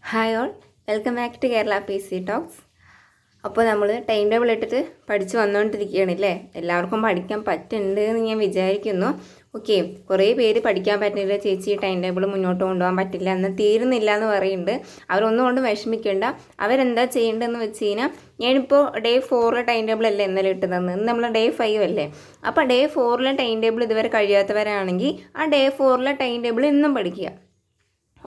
Hi all, welcome back to Kerala PC talks. അപ്പോൾ നമ്മൾ time table ഇട്ടിട്ട് പഠിച്ച് വന്നുകൊണ്ടിരിക്കുകയാണല്ലേ. എല്ലാവർക്കും പഠിക്കാൻ പറ്റുന്നുണ്ട് എന്ന് ഞാൻ വിചാരിക്കുന്നു. ഓക്കെ, കുറേ പേര് പഠിക്കാൻ പറ്റുന്നില്ല ചേച്ചി, ടൈം ടേബിൾ മുന്നോട്ട് കൊണ്ടുപോകാൻ പറ്റില്ല, എന്ന് തീരുന്നില്ല എന്ന് പറയുന്നുണ്ട്. അവരൊന്നും കൊണ്ട് വിഷമിക്കേണ്ട. അവരെന്താ ചെയ്യേണ്ടതെന്ന് വെച്ച് കഴിഞ്ഞാൽ, ഞാനിപ്പോൾ ഡേ 4 ടൈം ടേബിൾ അല്ലേ ഇന്നലെ ഇട്ട് തന്നത്, ഇന്ന് നമ്മൾ ഡേ 5 അല്ലേ. അപ്പോൾ ഡേ 4 ടൈം ടേബിൾ ഇതുവരെ കഴിയാത്തവരാണെങ്കിൽ ആ ഡേ 4 ടൈം ടേബിൾ ഇന്നും പഠിക്കുക.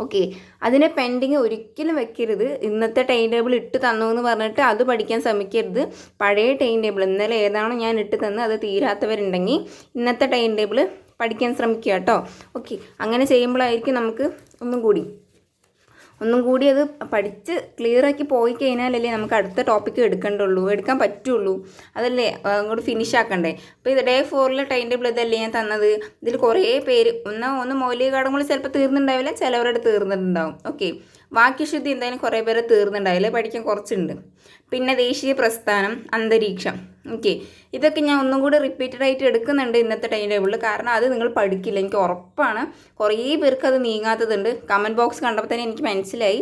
ഓക്കെ, അതിനെ പെൻഡിങ് ഒരിക്കലും വെക്കരുത്. ഇന്നത്തെ ടൈം ടേബിൾ ഇട്ട് തന്നു എന്ന് പറഞ്ഞിട്ട് അത് പഠിക്കാൻ ശ്രമിക്കരുത്. പഴയ ടൈം ടേബിൾ ഇന്നലെ ഏതാണോ ഞാൻ ഇട്ട് തന്നത് അത് തീരാത്തവരുണ്ടെങ്കിൽ ഇന്നത്തെ ടൈം ടേബിൾ പഠിക്കാൻ ശ്രമിക്കുക കേട്ടോ. ഓക്കെ, അങ്ങനെ ചെയ്യുമ്പോഴായിരിക്കും നമുക്ക് ഒന്നും കൂടി അത് പഠിച്ച് ക്ലിയറാക്കി പോയി കഴിഞ്ഞാലല്ലേ നമുക്ക് അടുത്ത ടോപ്പിക്ക് എടുക്കാൻ പറ്റുള്ളൂ. അതല്ലേ അങ്ങോട്ട് ഫിനിഷ് ആക്കണ്ടേ. അപ്പോൾ ഇത് ഡേ 4 ടൈം ടേബിൾ ഇതല്ലേ ഞാൻ തന്നത്. ഇതിൽ കുറേ പേര് ഒന്ന് മൗലിക ഘടകങ്ങൾ ചിലപ്പോൾ തീർന്നിട്ടുണ്ടാവില്ല, ചിലവരുടെ തീർന്നിട്ടുണ്ടാവും. ഓക്കെ, വാക്യശുദ്ധി എന്തായാലും കുറേ പേരെ തീർന്നിട്ടുണ്ടാവില്ല, പഠിക്കാൻ കുറച്ചുണ്ട്. പിന്നെ ദേശീയ പ്രസ്ഥാനം, അന്തരീക്ഷം. ഓക്കെ, ഇതൊക്കെ ഞാൻ ഒന്നും കൂടി റിപ്പീറ്റഡ് ആയിട്ട് എടുക്കുന്നുണ്ട് ഇന്നത്തെ ടൈം ടേബിളിൽ. കാരണം അത് നിങ്ങൾ പഠിക്കില്ല, എനിക്ക് ഉറപ്പാണ്. കുറേ പേർക്ക് അത് നീങ്ങാത്തതുണ്ട്. കമൻറ്റ് ബോക്സ് കണ്ടപ്പോൾ തന്നെ എനിക്ക് മനസ്സിലായി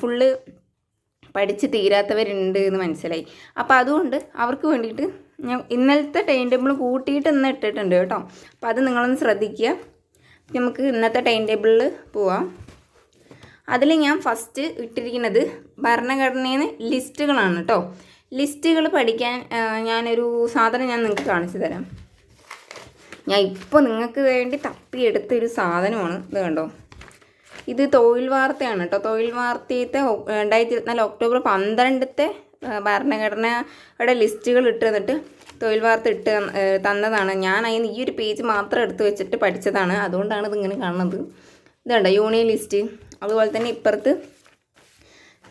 ഫുള്ള് പഠിച്ച് തീരാത്തവരുണ്ട് എന്ന് മനസ്സിലായി. അപ്പോൾ അതുകൊണ്ട് അവർക്ക് വേണ്ടിയിട്ട് ഞാൻ ഇന്നലത്തെ ടൈം ടേബിൾ കൂട്ടിയിട്ട് ഇന്ന് ഇട്ടിട്ടുണ്ട് കേട്ടോ. അപ്പോൾ അത് നിങ്ങളൊന്ന് ശ്രദ്ധിക്കുക. നമുക്ക് ഇന്നത്തെ ടൈം ടേബിളിൽ പോവാം. അതിൽ ഞാൻ ഫസ്റ്റ് ഇട്ടിരിക്കുന്നത് ഭരണഘടനയിൽ നിന്ന് ലിസ്റ്റുകളാണ് കേട്ടോ. ലിസ്റ്റുകൾ പഠിക്കാൻ ഞാനൊരു സാധനം നിങ്ങൾക്ക് കാണിച്ചു തരാം. ഞാൻ ഇപ്പോൾ നിങ്ങൾക്ക് വേണ്ടി തപ്പിയെടുത്തൊരു സാധനമാണ് ഇത്, കണ്ടോ. ഇത് തൊഴിൽ വാർത്തയാണ് കേട്ടോ. തൊഴിൽ വാർത്തയത്തെ 2024 ഒക്ടോബർ 12 ഭരണഘടനയുടെ ലിസ്റ്റുകൾ ഇട്ട് തന്നിട്ട് തൊഴിൽ വാർത്ത ഇട്ട് തന്നതാണ്. ഞാൻ അതിന് ഈ ഒരു പേജ് മാത്രം എടുത്ത് വെച്ചിട്ട് പഠിച്ചതാണ്, അതുകൊണ്ടാണ് ഇതിങ്ങനെ കാണുന്നത്. ഇതുണ്ടോ, യൂണിയൻ ലിസ്റ്റ്. അതുപോലെ തന്നെ ഇപ്പുറത്ത്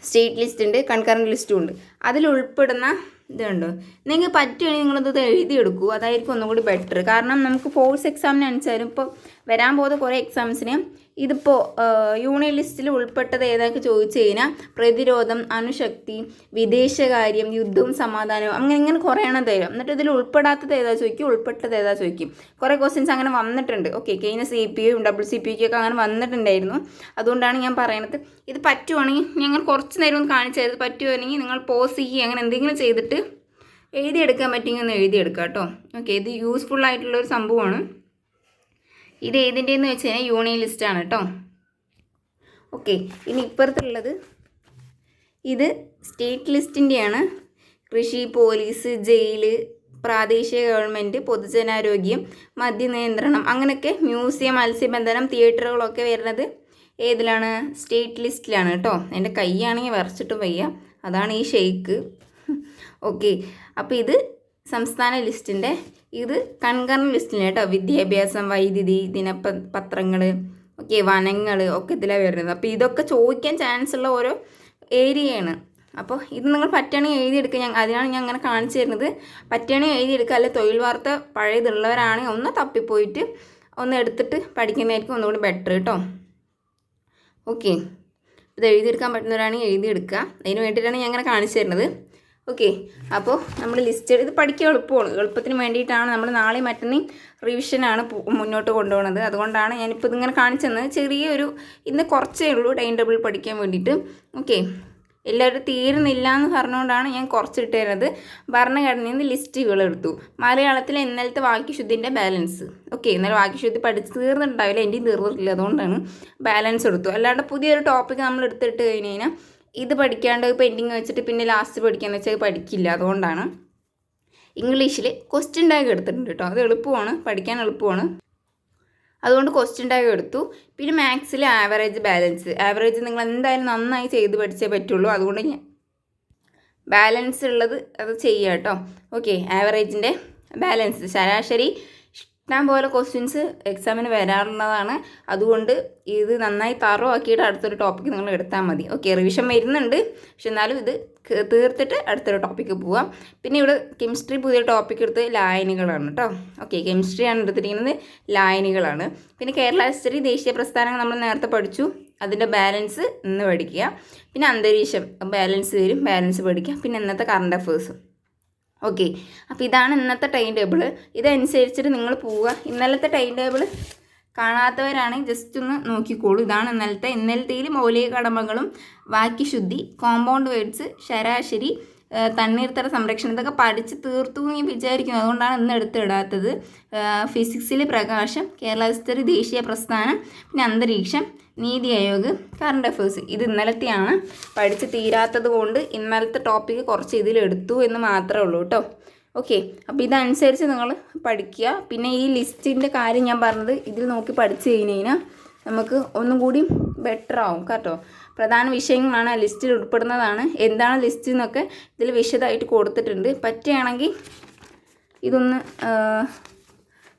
സ്റ്റേറ്റ് ലിസ്റ്റ് ഉണ്ട്, കൺകറൻറ്റ് ലിസ്റ്റും ഉണ്ട്. അതിൽ ഉൾപ്പെടുന്ന ഇതുണ്ടോ, നിങ്ങൾക്ക് പറ്റുകയാണെങ്കിൽ നിങ്ങളത് എഴുതിയെടുക്കൂ. അതായിരിക്കും ഒന്നും കൂടി ബെറ്റർ. കാരണം നമുക്ക് ഫോഴ്സ് എക്സാമിനനുസരിച്ചും ഇപ്പോൾ വരാൻ പോകുന്ന കുറേ എക്സാംസിന് ഇതിപ്പോൾ യൂണിയൻ ലിസ്റ്റിൽ ഉൾപ്പെട്ടത് ഏതൊക്കെ ചോദിച്ചു കഴിഞ്ഞാൽ പ്രതിരോധം, അണുശക്തി, വിദേശകാര്യം, യുദ്ധവും സമാധാനവും, അങ്ങനെ കുറേ എണ്ണം തരും. എന്നിട്ട് ഇതിൽ ഉൾപ്പെടാത്തത് ഏതാ ചോദിക്കും, ഉൾപ്പെട്ടത് ഏതാ ചോദിക്കും. കുറേ ക്വസ്റ്റ്യൻസ് അങ്ങനെ വന്നിട്ടുണ്ട്. ഓക്കെ, കഴിഞ്ഞ CPU CPK ഒക്കെ അങ്ങനെ വന്നിട്ടുണ്ടായിരുന്നു. അതുകൊണ്ടാണ് ഞാൻ പറയണത്. ഇത് പറ്റുവാണെങ്കിൽ ഞങ്ങൾ കുറച്ച് നേരം ഒന്ന് കാണിച്ചു തരുന്നത്. പറ്റുവാണെങ്കിൽ നിങ്ങൾ പോസ് ചെയ്യുക, അങ്ങനെ എന്തെങ്കിലും ചെയ്തിട്ട് എഴുതിയെടുക്കാൻ പറ്റുമെങ്കിൽ ഒന്ന് എഴുതിയെടുക്കുക കേട്ടോ. ഓക്കെ, ഇത് യൂസ്ഫുൾ ആയിട്ടുള്ളൊരു സംഭവമാണ്. ഇത് ഏതിൻ്റെയെന്ന് വെച്ച് കഴിഞ്ഞാൽ യൂണിയൻ ലിസ്റ്റാണ് കേട്ടോ. ഓക്കെ, ഇനി ഇപ്പുറത്തുള്ളത് ഇത് സ്റ്റേറ്റ് ലിസ്റ്റിൻ്റെയാണ്. കൃഷി, പോലീസ്, ജയില്, പ്രാദേശിക ഗവൺമെൻറ്, പൊതുജനാരോഗ്യം, മദ്യനിയന്ത്രണം, അങ്ങനെയൊക്കെ മ്യൂസിയം, മത്സ്യബന്ധനം, തിയേറ്ററുകളൊക്കെ വരുന്നത് ഏതിലാണ്? സ്റ്റേറ്റ് ലിസ്റ്റിലാണ് കേട്ടോ. എൻ്റെ കൈയാണെങ്കിൽ വരച്ചിട്ടും വയ്യ, അതാണ് ഈ ഷെയ്ക്ക്. ഓക്കെ, അപ്പോൾ ഇത് സംസ്ഥാന ലിസ്റ്റിൻ്റെ, ഇത് കൺകറൻറ്റ് ലിസ്റ്റിൻ്റെ കേട്ടോ. വിദ്യാഭ്യാസം, വൈദ്യുതി, ദിനപത്രങ്ങൾ, ഓക്കെ, വനങ്ങൾ ഒക്കെ ഇതിലാണ് വരുന്നത്. അപ്പോൾ ഇതൊക്കെ ചോദിക്കാൻ ചാൻസ് ഉള്ള ഓരോ ഏരിയയാണ്. അപ്പോൾ ഇത് നിങ്ങൾ പറ്റുകയാണെങ്കിൽ എഴുതിയെടുക്കുക. അതിനാണ് ഞാൻ അങ്ങനെ കാണിച്ചു തരുന്നത്. പറ്റുകയാണെങ്കിൽ എഴുതിയെടുക്കുക. അല്ലെ തൊഴിൽ വാർത്ത പഴയതുള്ളവരാണെങ്കിൽ ഒന്ന് തപ്പിപ്പോയിട്ട് ഒന്ന് എടുത്തിട്ട് പഠിക്കുന്നതായിരിക്കും ഒന്നുകൂടി ബെറ്റർ കേട്ടോ. ഓക്കെ, ഇത് എഴുതിയെടുക്കാൻ പറ്റുന്നവരാണെങ്കിൽ എഴുതിയെടുക്കുക. അതിന് വേണ്ടിയിട്ടാണ് ഞാൻ അങ്ങനെ കാണിച്ചു തരുന്നത്. ഓക്കെ, അപ്പോൾ നമ്മൾ ലിസ്റ്റ് ഇത് പഠിക്കാൻ എളുപ്പമാണ്. എളുപ്പത്തിന് വേണ്ടിയിട്ടാണ് നമ്മൾ നാളെ മറ്റന്നാൾ റിവിഷനാണ് മുന്നോട്ട് കൊണ്ടുപോകുന്നത്. അതുകൊണ്ടാണ് ഞാനിപ്പോൾ ഇതിങ്ങനെ കാണിച്ചു തന്നത്. ചെറിയൊരു ഇന്ന് കുറച്ചേ ഉള്ളൂ ടൈം ടേബിൾ പഠിക്കാൻ വേണ്ടിയിട്ട്. ഓക്കെ, എല്ലാവരും തീരുന്നില്ല എന്ന് പറഞ്ഞുകൊണ്ടാണ് ഞാൻ കുറച്ചിട്ട് തരുന്നത്. ഭരണഘടനയിൽ നിന്ന് ലിസ്റ്റുകൾ എടുത്തു. മലയാളത്തിൽ ഇന്നലത്തെ വാക്യശുദ്ധിൻ്റെ ബാലൻസ്. ഓക്കെ, ഇന്നലെ വാക്യശുദ്ധി പഠിച്ച് തീർന്നിട്ടുണ്ടാവില്ല, എൻ്റെയും തീർന്നിട്ടില്ല, അതുകൊണ്ടാണ് ബാലൻസ് എടുത്തു. അല്ലാണ്ട് പുതിയൊരു ടോപ്പിക്ക് നമ്മൾ എടുത്തിട്ട് കഴിഞ്ഞ് കഴിഞ്ഞാൽ ഇത് പഠിക്കാണ്ട് പെൻഡിങ് വെച്ചിട്ട് പിന്നെ ലാസ്റ്റ് പഠിക്കാന്ന് വെച്ചാൽ പഠിക്കില്ല. അതുകൊണ്ടാണ് ഇംഗ്ലീഷിൽ ക്വസ്റ്റ്യൻ ടാഗ് എടുത്തിട്ടുണ്ട് കേട്ടോ. അത് എളുപ്പമാണ്, പഠിക്കാൻ എളുപ്പമാണ്. അതുകൊണ്ട് ക്വസ്റ്റ്യൻ ടാഗ് എടുത്തു. പിന്നെ മാത്സിൽ ആവറേജ്, ബാലൻസ്. ആവറേജ് നിങ്ങൾ എന്തായാലും നന്നായി ചെയ്ത് പഠിച്ചേ പറ്റുള്ളൂ. അതുകൊണ്ട് ഞാൻ ബാലൻസ് ഉള്ളത് അത് ചെയ്യുക കേട്ടോ. ഓക്കെ, ആവറേജിൻ്റെ ബാലൻസ്, ശരാശരി ഇഷ്ടം പോലെ ക്വസ്റ്റ്യൻസ് എക്സാമിന് വരാറുള്ളതാണ്. അതുകൊണ്ട് ഇത് നന്നായി ആക്കിയിട്ട് അടുത്തൊരു ടോപ്പിക്ക് നിങ്ങൾ എടുത്താൽ മതി. ഓക്കെ, റിവിഷൻ വരുന്നുണ്ട്, പക്ഷെ എന്നാലും ഇത് തീർത്തിട്ട് അടുത്തൊരു ടോപ്പിക്ക് പോവാം. പിന്നെ ഇവിടെ കെമിസ്ട്രി പുതിയ ടോപ്പിക്ക് എടുത്ത് ലായനികളാണ് കേട്ടോ. ഓക്കെ, കെമിസ്ട്രിയാണ് എടുത്തിരിക്കുന്നത്, ലായനികളാണ്. പിന്നെ കേരള ഹിസ്റ്ററി, ദേശീയ പ്രസ്ഥാനങ്ങൾ നമ്മൾ നേരത്തെ പഠിച്ചു, അതിൻ്റെ ബാലൻസ് ഇന്ന് പഠിക്കുക. പിന്നെ അന്തരീക്ഷം ബാലൻസ് വരും, ബാലൻസ് പഠിക്കുക. പിന്നെ ഇന്നത്തെ കറണ്ട് അഫേഴ്സും. ഓക്കെ, അപ്പോൾ ഇതാണ് ഇന്നത്തെ ടൈം ടേബിൾ. ഇതനുസരിച്ചിട്ട് നിങ്ങൾ പോവുക. ഇന്നലത്തെ ടൈം ടേബിൾ കാണാത്തവരാണെങ്കിൽ ജസ്റ്റ് ഒന്ന് നോക്കിക്കോളൂ. ഇതാണ് ഇന്നലത്തേൽ മൗലിക കടമകളും വാക്യശുദ്ധി, കോമ്പൗണ്ട് വേർഡ്സ്, ശരാശരി, തണ്ണീർത്തട സംരക്ഷണം ഇതൊക്കെ പഠിച്ച് തീർത്തു എന്ന് ഞാൻ വിചാരിക്കുന്നു. അതുകൊണ്ടാണ് ഇന്ന് എടുത്തിടാത്തത്. ഫിസിക്സിൽ പ്രകാശം, കേരള ഹിസ്റ്ററി, ദേശീയ പ്രസ്ഥാനം, പിന്നെ അന്തരീക്ഷം, നീതി ആയോഗ്, കറണ്ട് അഫേഴ്സ് ഇത് ഇന്നലത്തെയാണ്. പഠിച്ച് തീരാത്തത് കൊണ്ട് ഇന്നലത്തെ ടോപ്പിക്ക് കുറച്ച് ഇതിലെടുത്തു എന്ന് മാത്രമേ ഉള്ളൂ കേട്ടോ. ഓക്കെ, അപ്പോൾ ഇതനുസരിച്ച് നിങ്ങൾ പഠിക്കുക. പിന്നെ ഈ ലിസ്റ്റിൻ്റെ കാര്യം ഞാൻ പറഞ്ഞത് ഇതിൽ നോക്കി പഠിച്ചു കഴിഞ്ഞാൽ നമുക്ക് ഒന്നും കൂടി ബെറ്റർ ആവും കേട്ടോ. പ്രധാന വിഷയങ്ങളാണ് ആ ലിസ്റ്റിൽ ഉൾപ്പെടുന്നതാണ്. എന്താണ് ലിസ്റ്റ് എന്നൊക്കെ ഇതിൽ വിശദമായിട്ട് കൊടുത്തിട്ടുണ്ട്. പറ്റുകയാണെങ്കിൽ ഇതൊന്ന്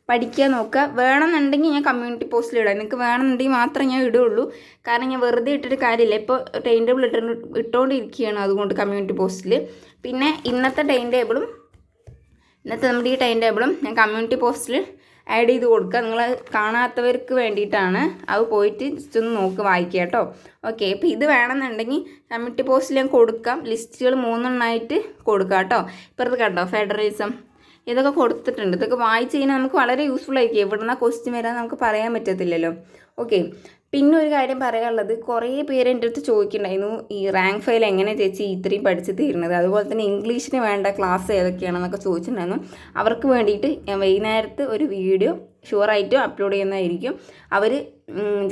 പഠിക്കാൻ നോക്കുക. വേണമെന്നുണ്ടെങ്കിൽ ഞാൻ കമ്മ്യൂണിറ്റി പോസ്റ്റിൽ ഇടാം. നിങ്ങൾക്ക് വേണമെന്നുണ്ടെങ്കിൽ മാത്രമേ ഞാൻ ഇടുകയുള്ളൂ. കാരണം ഞാൻ വെറുതെ ഇട്ടിട്ട് കാര്യമില്ല. ഇപ്പോൾ ടൈം ടേബിൾ ഇട്ടുകൊണ്ടിരിക്കുകയാണ് അതുകൊണ്ട് കമ്മ്യൂണിറ്റി പോസ്റ്റിൽ. പിന്നെ ഇന്നത്തെ നമ്മുടെ ഈ ടൈം ടേബിളും ഞാൻ കമ്മ്യൂണിറ്റി പോസ്റ്റിൽ ആഡ് ചെയ്ത് കൊടുക്കുക. നിങ്ങൾ കാണാത്തവർക്ക് വേണ്ടിയിട്ടാണ്. അത് പോയിട്ട് ജസ്റ്റ് ഒന്ന് നോക്ക്, വായിക്കുക കേട്ടോ. ഓക്കെ, അപ്പോൾ ഇത് വേണമെന്നുണ്ടെങ്കിൽ കമ്മ്യൂണിറ്റി പോസ്റ്റിൽ ഞാൻ കൊടുക്കാം. ലിസ്റ്റുകൾ 3 കൊടുക്കാം കേട്ടോ. ഇപ്പുറത്ത് കണ്ടോ ഫെഡറലിസം ഇതൊക്കെ കൊടുത്തിട്ടുണ്ട്. ഇതൊക്കെ വായിച്ച് കഴിഞ്ഞാൽ നമുക്ക് വളരെ യൂസ്ഫുൾ ആയിരിക്കും. എവിടുന്ന ക്വസ്റ്റ്യൻ വരാൻ നമുക്ക് പറയാൻ പറ്റത്തില്ലല്ലോ. ഓക്കെ, പിന്നെ ഒരു കാര്യം പറയാനുള്ളത്, കുറേ പേര് എൻ്റെ അടുത്ത് ചോദിക്കുന്നുണ്ടായിരുന്നു ഈ റാങ്ക് ഫയൽ എങ്ങനെ ചേച്ചി ഇത്രയും പഠിച്ച് തീരുന്നത്, അതുപോലെ തന്നെ ഇംഗ്ലീഷിന് വേണ്ട ക്ലാസ് ഏതൊക്കെയാണെന്നൊക്കെ ചോദിച്ചിട്ടുണ്ടായിരുന്നു. അവർക്ക് വേണ്ടിയിട്ട് ഞാൻ വൈകുന്നേരത്ത് ഒരു വീഡിയോ ഷുവറായിട്ടും അപ്ലോഡ് ചെയ്യുന്നതായിരിക്കും. അവർ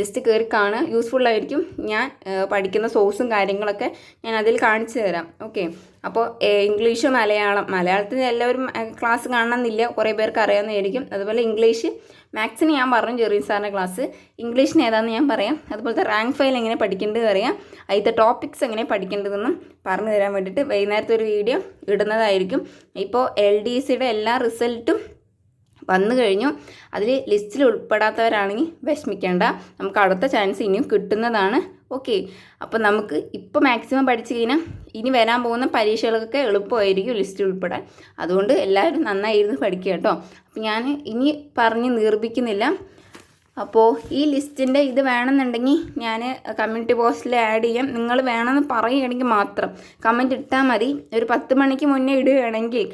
ജസ്റ്റ് കയറി കാണുക, യൂസ്ഫുള്ളായിരിക്കും. ഞാൻ പഠിക്കുന്ന സോഴ്സും കാര്യങ്ങളൊക്കെ ഞാൻ അതിൽ കാണിച്ചു തരാം. ഓക്കെ, അപ്പോൾ ഇംഗ്ലീഷ്, മലയാളത്തിൽ എല്ലാവരും ക്ലാസ് കാണണമെന്നില്ല, കുറേ പേർക്ക് അറിയാവുന്നതായിരിക്കും. അതുപോലെ ഇംഗ്ലീഷ്, മാത്സിന് ഞാൻ പറഞ്ഞു ജെറിൻ സാറിൻ്റെ ക്ലാസ്, ഇംഗ്ലീഷിന് ഏതാണെന്ന് ഞാൻ പറയാം. അതുപോലത്തെ റാങ്ക് ഫയൽ എങ്ങനെ പഠിക്കേണ്ടത് അറിയാം, അതിലത്തെ ടോപ്പിക്സ് എങ്ങനെ പഠിക്കേണ്ടതെന്നും പറഞ്ഞു തരാൻ വേണ്ടിയിട്ട് വൈകുന്നേരത്തെ ഒരു വീഡിയോ ഇടുന്നതായിരിക്കും. ഇപ്പോൾ LDCയുടെ എല്ലാ റിസൾട്ടും വന്നു കഴിഞ്ഞു. അതിൽ ലിസ്റ്റിൽ ഉൾപ്പെടാത്തവരാണെങ്കിൽ വിഷമിക്കേണ്ട, നമുക്ക് അടുത്ത ചാൻസ് ഇനിയും കിട്ടുന്നതാണ്. ഓക്കെ, അപ്പോൾ നമുക്ക് ഇപ്പോൾ മാക്സിമം പഠിച്ചു കഴിഞ്ഞാൽ ഇനി വരാൻ പോകുന്ന പരീക്ഷകൾക്കൊക്കെ എളുപ്പമായിരിക്കും ലിസ്റ്റിൽ ഉൾപ്പെടാൻ. അതുകൊണ്ട് എല്ലാവരും നന്നായിരുന്നു പഠിക്കുക കേട്ടോ. അപ്പോൾ ഞാൻ ഇനി പറഞ്ഞ് നിർമ്മിക്കുന്നില്ല. അപ്പോൾ ഈ ലിസ്റ്റിൻ്റെ ഇത് വേണമെന്നുണ്ടെങ്കിൽ ഞാൻ കമ്മ്യൂണിറ്റി പോസ്റ്റിൽ ആഡ് ചെയ്യാം. നിങ്ങൾ വേണമെന്ന് പറയുകയാണെങ്കിൽ മാത്രം കമൻറ്റ് ഇട്ടാൽ മതി. ഒരു 10 മണിക്ക് മുന്നേ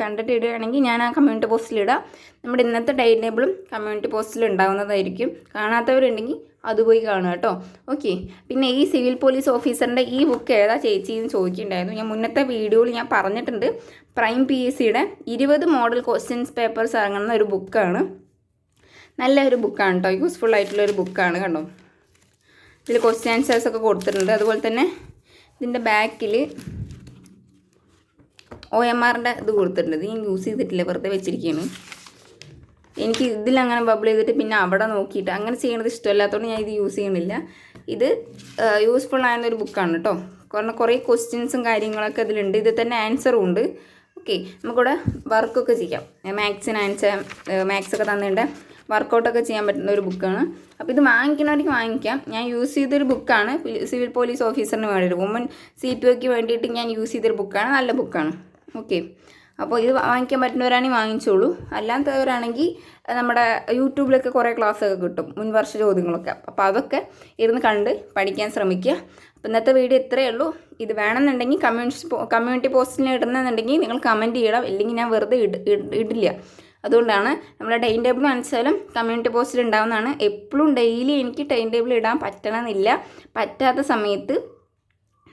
കണ്ടിട്ട് ഇടുകയാണെങ്കിൽ ഞാൻ ആ കമ്മ്യൂണിറ്റി പോസ്റ്റിൽ ഇടാം. നമ്മുടെ ഇന്നത്തെ ടൈം ടേബിളും കമ്മ്യൂണിറ്റി പോസ്റ്റിൽ ഉണ്ടാവുന്നതായിരിക്കും. കാണാത്തവരുണ്ടെങ്കിൽ അത് പോയി കാണുക കേട്ടോ. ഓക്കെ, പിന്നെ ഈ സിവിൽ പോലീസ് ഓഫീസറിൻ്റെ ഈ ബുക്ക് ഏതാ ചേച്ചി എന്ന് ചോദിച്ചിട്ടുണ്ടായിരുന്നു. ഞാൻ മുന്നത്തെ വീഡിയോയിൽ ഞാൻ പറഞ്ഞിട്ടുണ്ട്. പ്രൈം PSCയുടെ 20 മോഡൽ ക്വസ്റ്റ്യൻസ് പേപ്പേഴ്സ് ഇറങ്ങുന്ന ഒരു ബുക്കാണ്. നല്ലൊരു ബുക്കാണ് കേട്ടോ, യൂസ്ഫുൾ ആയിട്ടുള്ളൊരു ബുക്കാണ് കണ്ടോ. ഇതിൽ ക്വസ്റ്റ്യൻ ആൻസേഴ്സൊക്കെ കൊടുത്തിട്ടുണ്ട്. അതുപോലെ തന്നെ ഇതിൻ്റെ ബാക്കിൽ OMRൻ്റെ ഇത് കൊടുത്തിട്ടുണ്ട്. ഇത് ഞാൻ യൂസ് ചെയ്തിട്ടില്ല, വെറുതെ വെച്ചിരിക്കുകയാണ്. എനിക്ക് ഇതിലങ്ങനെ ബബിൾ ചെയ്തിട്ട് പിന്നെ അവിടെ നോക്കിയിട്ട് അങ്ങനെ ചെയ്യണത് ഇഷ്ടമല്ലാത്തതുകൊണ്ട് ഞാൻ ഇത് യൂസ് ചെയ്യണില്ല. ഇത് യൂസ്ഫുൾ ആയിരുന്നൊരു ബുക്കാണ് കേട്ടോ. കാരണം കുറേ ക്വസ്റ്റ്യൻസും കാര്യങ്ങളൊക്കെ ഇതിലുണ്ട്. ഇതിൽ തന്നെ ആൻസറും ഉണ്ട്. ഓക്കെ, നമുക്കിവിടെ വർക്കൊക്കെ ചെയ്യാം. മാത്സൊക്കെ തന്നിട്ടുണ്ട്, വർക്കൗട്ടൊക്കെ ചെയ്യാൻ പറ്റുന്ന ഒരു ബുക്കാണ്. അപ്പോൾ ഇത് വാങ്ങിക്കണമെങ്കിൽ വാങ്ങിക്കാം. ഞാൻ യൂസ് ചെയ്തൊരു ബുക്കാണ്. സിവിൽ പോലീസ് ഓഫീസറിന് വേണ്ടിയിട്ട്, വുമൺ CPOക്ക് വേണ്ടിയിട്ട് ഞാൻ യൂസ് ചെയ്തൊരു ബുക്കാണ്. നല്ല ബുക്കാണ്. ഓക്കെ, അപ്പോൾ ഇത് വാങ്ങിക്കാൻ പറ്റുന്നവരാണെങ്കിൽ വാങ്ങിച്ചോളൂ. അല്ലാത്തവരാണെങ്കിൽ നമ്മുടെ യൂട്യൂബിലൊക്കെ കുറേ ക്ലാസ്സൊക്കെ കിട്ടും, മുൻവർഷ ചോദ്യങ്ങളൊക്കെ. അപ്പോൾ അതൊക്കെ ഇരുന്ന് കണ്ട് പഠിക്കാൻ ശ്രമിക്കുക. അപ്പോൾ ഇന്നത്തെ വീഡിയോ ഇത്രയേ ഉള്ളൂ. ഇത് വേണമെന്നുണ്ടെങ്കിൽ കമ്മ്യൂണിറ്റി പോസ്റ്റിൽ ഇടുന്നുണ്ടെങ്കിൽ നിങ്ങൾ കമൻറ്റ് ചെയ്യണം, ഇല്ലെങ്കിൽ ഞാൻ വെറുതെ ഇടില്ല. അതുകൊണ്ടാണ് നമ്മുടെ ടൈം ടേബിൾ അനുസരിച്ചും കമ്മ്യൂണിറ്റി പോസ്റ്റിൽ ഉണ്ടാവുന്നതാണ്. എപ്പോഴും ഡെയിലി എനിക്ക് ടൈം ടേബിൾ ഇടാൻ പറ്റണമെന്നില്ല. പറ്റാത്ത സമയത്ത്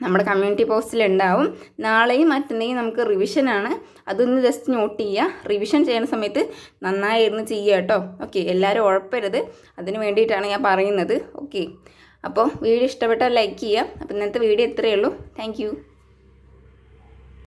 നമ്മുടെ കമ്മ്യൂണിറ്റി പോസ്റ്റിൽ ഉണ്ടാവും. നാളെയും മറ്റന്നെയും നമുക്ക് റിവിഷനാണ്. അതൊന്ന് ജസ്റ്റ് നോട്ട് ചെയ്യുക. റിവിഷൻ ചെയ്യുന്ന സമയത്ത് നന്നായിരുന്നു ചെയ്യുക കേട്ടോ. ഓക്കെ, എല്ലാവരും ഉഴപ്പരുത്, അതിന് വേണ്ടിയിട്ടാണ് ഞാൻ പറയുന്നത്. ഓക്കെ, അപ്പോൾ വീഡിയോ ഇഷ്ടപ്പെട്ടാൽ ലൈക്ക് ചെയ്യുക. അപ്പോൾ ഇന്നത്തെ വീഡിയോ ഇത്രയേ ഉള്ളൂ. താങ്ക്